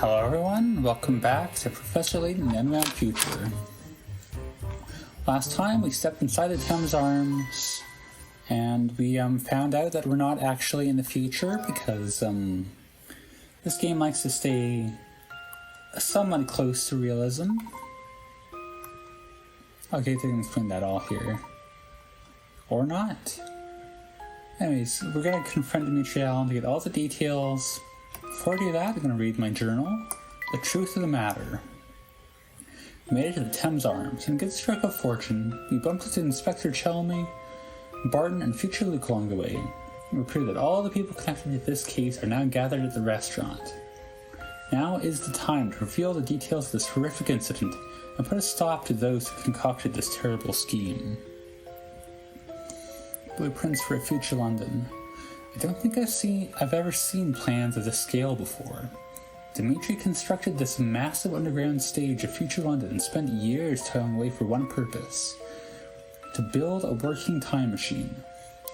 Hello everyone, welcome back to Professor Layton and Unwound Future. Last time we stepped inside the Thames Arms and we found out that we're not actually in the future because this game likes to stay somewhat close to realism. Okay, they can explain that all here. Or not. Anyways, we're going to confront Dimitri Allen to get all the details. Before I do that, I'm going to read my journal. The truth of the matter. We made it to the Thames Arms. In a good stroke of fortune, we bumped into Inspector Chelmy, Barton, and future Luke along the way. It appeared that all the people connected to this case are now gathered at the restaurant. Now is the time to reveal the details of this horrific incident and put a stop to those who concocted this terrible scheme. Blueprints for a future London. I don't think I've ever seen plans of this scale before. Dimitri constructed this massive underground stage of future London and spent years toiling away for one purpose: to build a working time machine.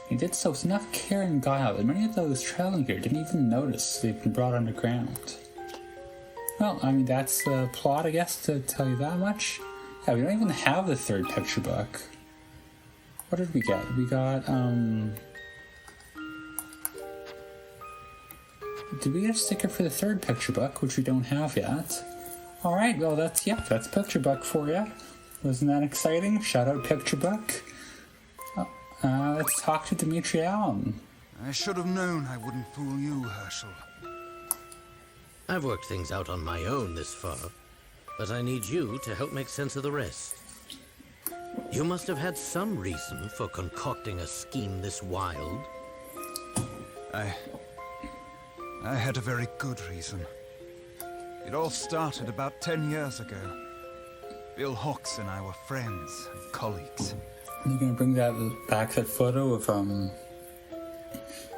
He did so with enough care and guile that many of those traveling here didn't even notice they've been brought underground. Well, I mean, that's the plot, I guess, to tell you that much. Yeah, we don't even have the third picture book. What did we get? We got, did we get a sticker for the third picture book, which we don't have yet? Alright, well that's picture book for you. Wasn't that exciting? Shout out picture book. Let's talk to Dimitri Allen. I should have known I wouldn't fool you, Herschel. I've worked things out on my own this far, but I need you to help make sense of the rest. You must have had some reason for concocting a scheme this wild. I had a very good reason. It all started about 10 years ago. Bill Hawks and I were friends and colleagues. You're gonna bring that photo of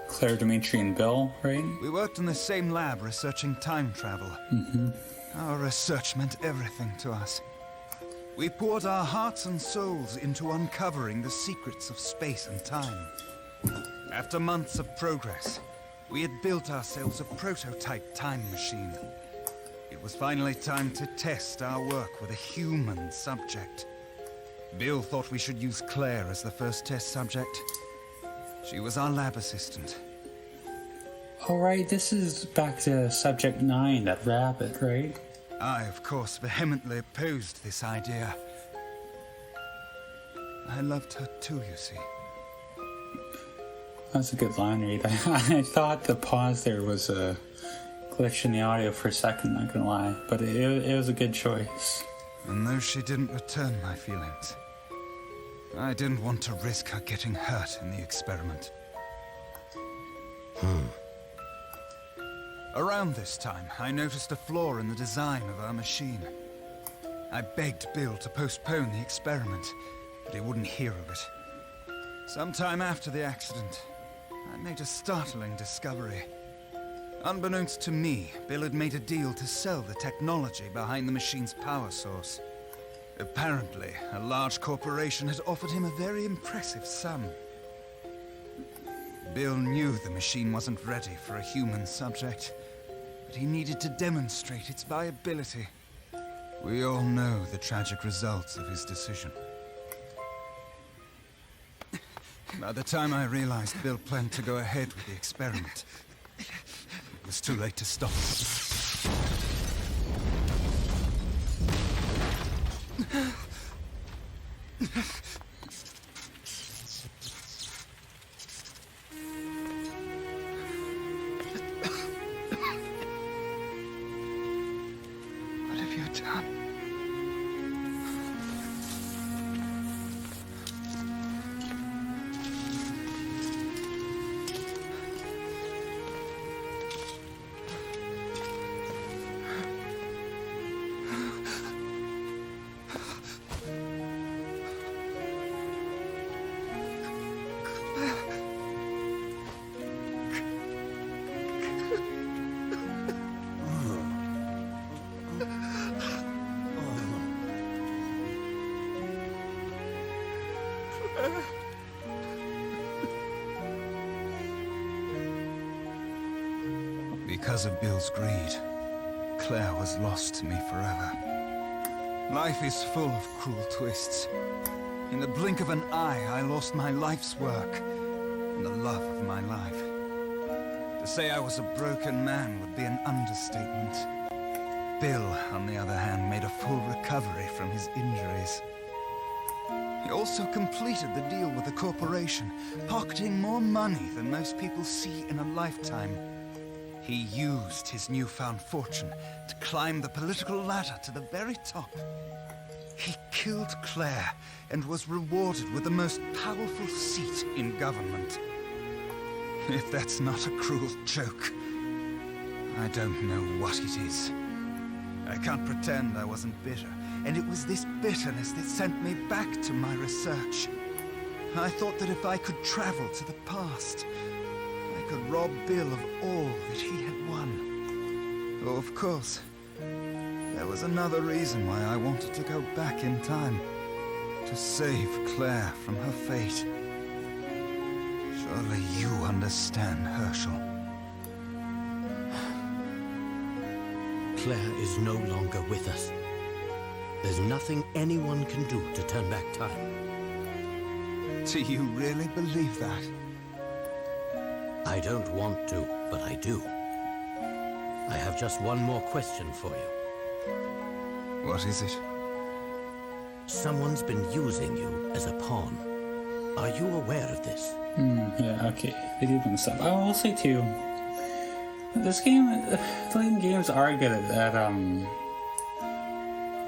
Claire, Dimitri, and Bill, right? We worked in the same lab researching time travel. Our research meant everything to us. We poured our hearts and souls into uncovering the secrets of space and time. After months of progress, we had built ourselves a prototype time machine. It was finally time to test our work with a human subject. Bill thought we should use Claire as the first test subject. She was our lab assistant. Alright, this is back to Subject 9, that rabbit, right? I, of course, vehemently opposed this idea. I loved her too, you see. That's a good line read. I thought the pause there was a glitch in the audio for a second, not gonna lie, but it was a good choice. And though she didn't return my feelings, I didn't want to risk her getting hurt in the experiment. Around this time, I noticed a flaw in the design of our machine. I begged Bill to postpone the experiment, but he wouldn't hear of it. Sometime after the accident, I made a startling discovery. Unbeknownst to me, Bill had made a deal to sell the technology behind the machine's power source. Apparently, a large corporation had offered him a very impressive sum. Bill knew the machine wasn't ready for a human subject, but he needed to demonstrate its viability. We all know the tragic results of his decision. By the time I realized Bill planned to go ahead with the experiment, it was too late to stop. What have you done? Because of Bill's greed, Claire was lost to me forever. Life is full of cruel twists. In the blink of an eye, I lost my life's work and the love of my life. To say I was a broken man would be an understatement. Bill, on the other hand, made a full recovery from his injuries. He also completed the deal with the corporation, pocketing more money than most people see in a lifetime. He used his newfound fortune to climb the political ladder to the very top. He killed Claire and was rewarded with the most powerful seat in government. If that's not a cruel joke, I don't know what it is. I can't pretend I wasn't bitter, and it was this bitterness that sent me back to my research. I thought that if I could travel to the past, I could rob Bill of all that he had won. Oh, of course, there was another reason why I wanted to go back in time. To save Claire from her fate. Surely you understand, Herschel. Claire is no longer with us. There's nothing anyone can do to turn back time. Do you really believe that? I don't want to, but I do. I have just one more question for you. What is it? Someone's been using you as a pawn. Are you aware of this? Yeah, okay. They do bring stuff. I will say too, this game, Layton games are good at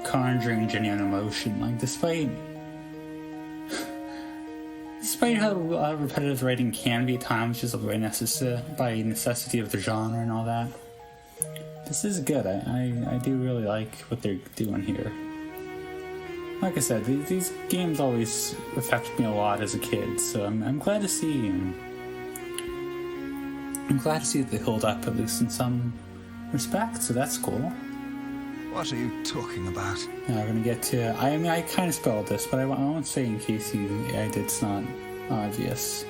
conjuring genuine emotion. Like, despite how repetitive writing can be at times, just by necessity of the genre and all that, this is good. I do really like what they're doing here. Like I said, these games always affected me a lot as a kid, so I'm glad to see. I'm glad to see that they hold up, at least in some respect. So that's cool. What are you talking about? Now we're gonna get to. I mean, I kind of spelled this, but I won't say in case it's not obvious.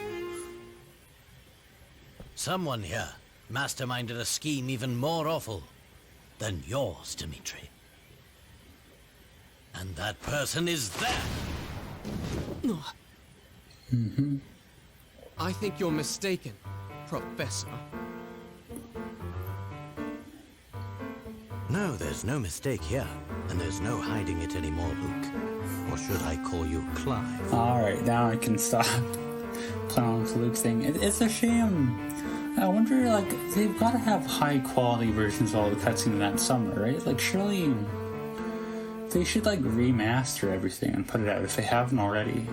Someone here masterminded a scheme even more awful than yours, Dmitri. And that person is there! I think you're mistaken, Professor. No, there's no mistake here. And there's no hiding it anymore, Luke. Or should I call you Clive? Alright, now I can stop playing with Luke's thing. It's a shame. I wonder, like, they've got to have high quality versions of all the cutscenes in that summer, right? Like, surely they should, like, remaster everything and put it out if they haven't already.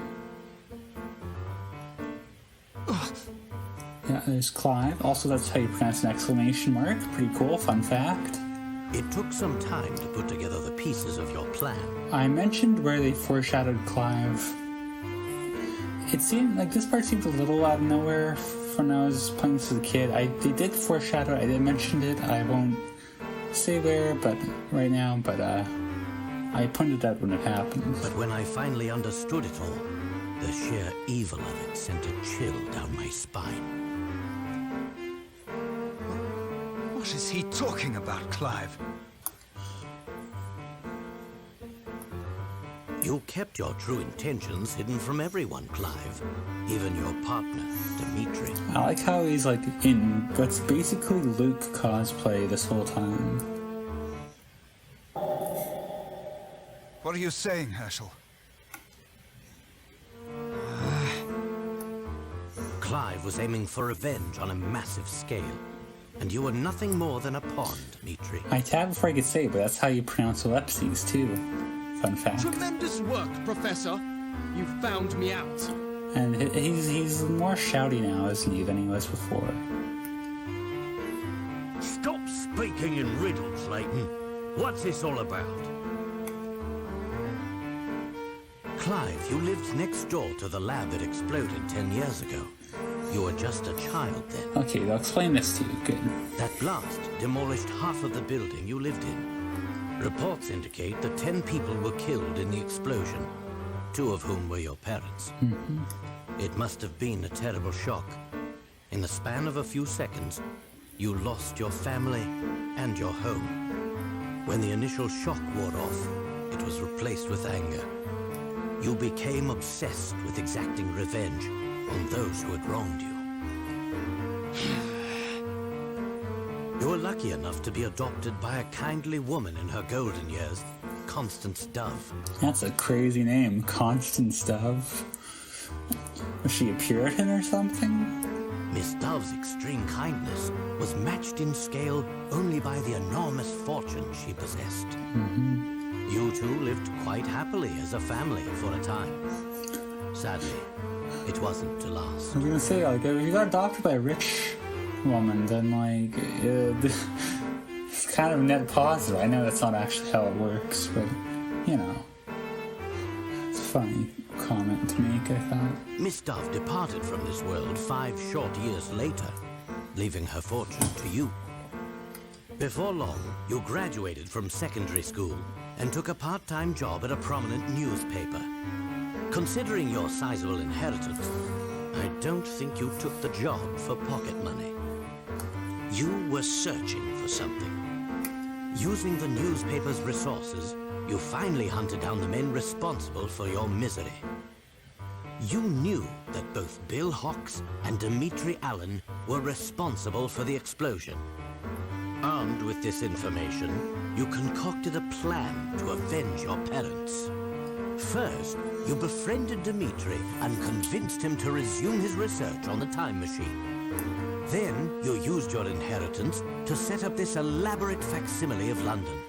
Yeah, there's Clive. Also, that's how you pronounce an exclamation mark. Pretty cool, fun fact. It took some time to put together the pieces of your plan. I mentioned where they foreshadowed Clive. It seemed like this part seemed a little out of nowhere when I was playing this as a kid. They did foreshadow it. I mentioned it. I won't say where, but right now. But I pointed out when it happened. But when I finally understood it all, the sheer evil of it sent a chill down my spine. What is he talking about, Clive? You kept your true intentions hidden from everyone, Clive. Even your partner, Dmitri. I like how he's like in what's basically Luke cosplay this whole time. What are you saying, Herschel? Clive was aiming for revenge on a massive scale. And you were nothing more than a pawn, Dmitri. I tabbed before I could say, but that's how you pronounce ellipses too. Fun fact. Tremendous work, Professor. You found me out. And he's more shouty now, isn't he, than he was before. Stop speaking in riddles, Layton. What's this all about? Clive, you lived next door to the lab that exploded 10 years ago. You were just a child then. Okay, they'll explain this to you. Good. That blast demolished half of the building you lived in. Reports indicate that 10 people were killed in the explosion, 2 of whom were your parents. It must have been a terrible shock. In the span of a few seconds, you lost your family and your home. When the initial shock wore off, it was replaced with anger. You became obsessed with exacting revenge on those who had wronged you. You were lucky enough to be adopted by a kindly woman in her golden years, Constance Dove. That's a crazy name, Constance Dove. Was she a Puritan or something? Miss Dove's extreme kindness was matched in scale only by the enormous fortune she possessed. You two lived quite happily as a family for a time. Sadly, it wasn't to last. I was gonna say, like, if you got adopted by a rich woman, then, like, it's kind of a net positive. I know that's not actually how it works, but, you know. It's a funny comment to make, I thought. Miss Dove departed from this world 5 short years later, leaving her fortune to you. Before long, you graduated from secondary school and took a part-time job at a prominent newspaper. Considering your sizable inheritance, I don't think you took the job for pocket money. You were searching for something. Using the newspaper's resources, you finally hunted down the men responsible for your misery. You knew that both Bill Hawks and Dimitri Allen were responsible for the explosion. Armed with this information, you concocted a plan to avenge your parents. First, you befriended Dimitri and convinced him to resume his research on the time machine. Then, you used your inheritance to set up this elaborate facsimile of London.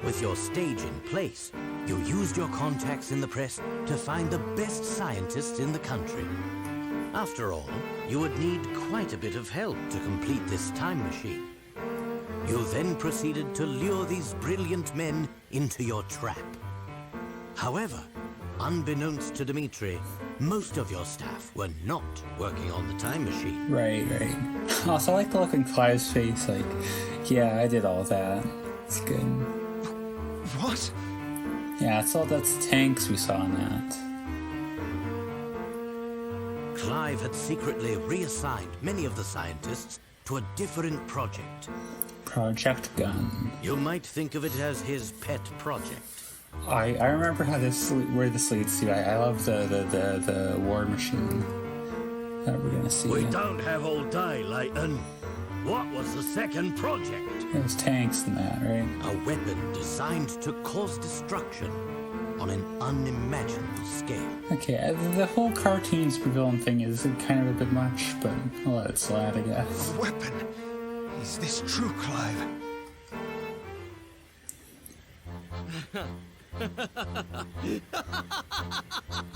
With your stage in place, you used your contacts in the press to find the best scientists in the country. After all, you would need quite a bit of help to complete this time machine. You then proceeded to lure these brilliant men into your trap. However, unbeknownst to Dimitri, most of your staff were not working on the time machine. Right. Also, I like the look in Clive's face, like, yeah, I did all that. It's good. What? Yeah, that's the tanks we saw in that. Clive had secretly reassigned many of the scientists to a different project. Project Gun. You might think of it as his pet project. I remember where this leads to. I love the war machine that we're gonna see. We don't have all day, Layton. What was the second project? It was tanks in that, right? A weapon designed to cause destruction on an unimaginable scale. Okay, the whole cartoon supervillain thing is kind of a bit much, but I'll let it slide, I guess. A weapon? Is this true, Clive?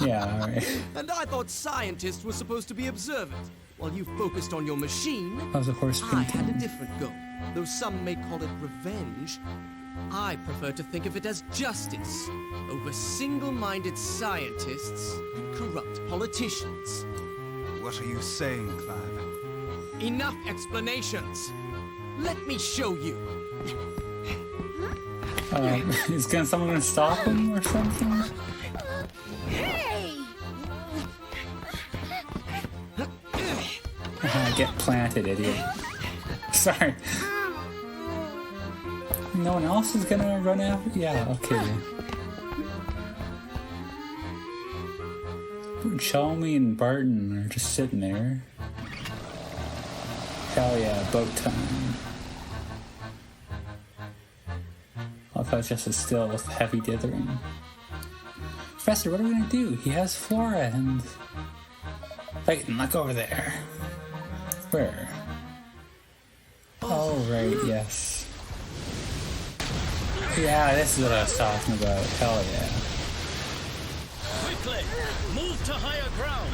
Yeah, alright. And I thought scientists were supposed to be observant. While you focused on your machine, That was a horse I had a painting. different goal. Though some may call it revenge, I prefer to think of it as justice over single-minded scientists and corrupt politicians. What are you saying, Clive? Enough explanations. Let me show you. Is someone gonna stop him or something? Get planted, idiot. Sorry. No one else is gonna run after? Yeah, okay. Chalmy and Barton are just sitting there. Hell yeah, boat time. I thought it was just a still with heavy dithering. Professor, what are we gonna do? He has Flora and... Layton, look over there. Where? Oh, right, yes. Yeah, this is what I was talking about. Hell yeah. Quickly, move to higher ground.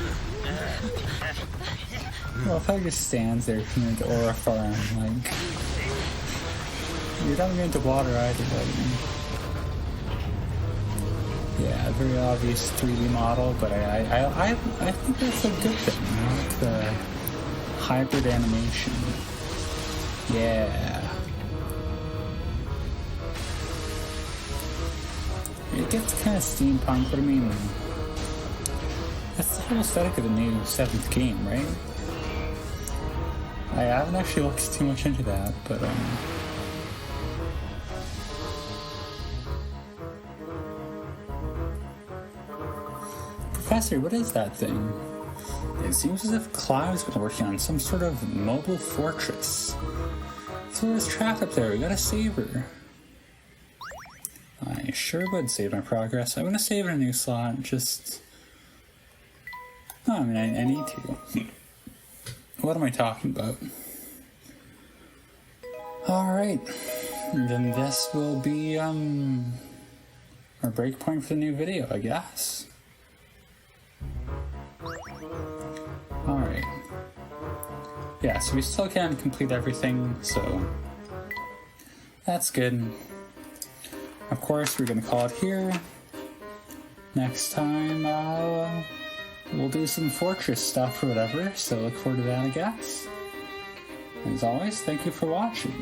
Well, if I just stands there from the aura farm, like... You're not going into water either, Layton. Yeah, very obvious 3D model, but I think that's a good thing, you know, like the hybrid animation. Yeah. It gets kind of steampunk, but I mean, that's the whole aesthetic of the new 7th game, right? I haven't actually looked too much into that, but Professor, what is that thing? It seems as if Clive's been working on some sort of mobile fortress. Flora's trapped up there, we gotta save her. I sure would save my progress. I'm gonna save in a new slot, just... Oh, I mean, I need to. What am I talking about? Alright. Then this will be, our breakpoint for the new video, I guess. Alright. Yeah, so we still can't complete everything, so... That's good. Of course, we're gonna call it here. Next time, we'll do some fortress stuff or whatever, so look forward to that, I guess. As always, thank you for watching.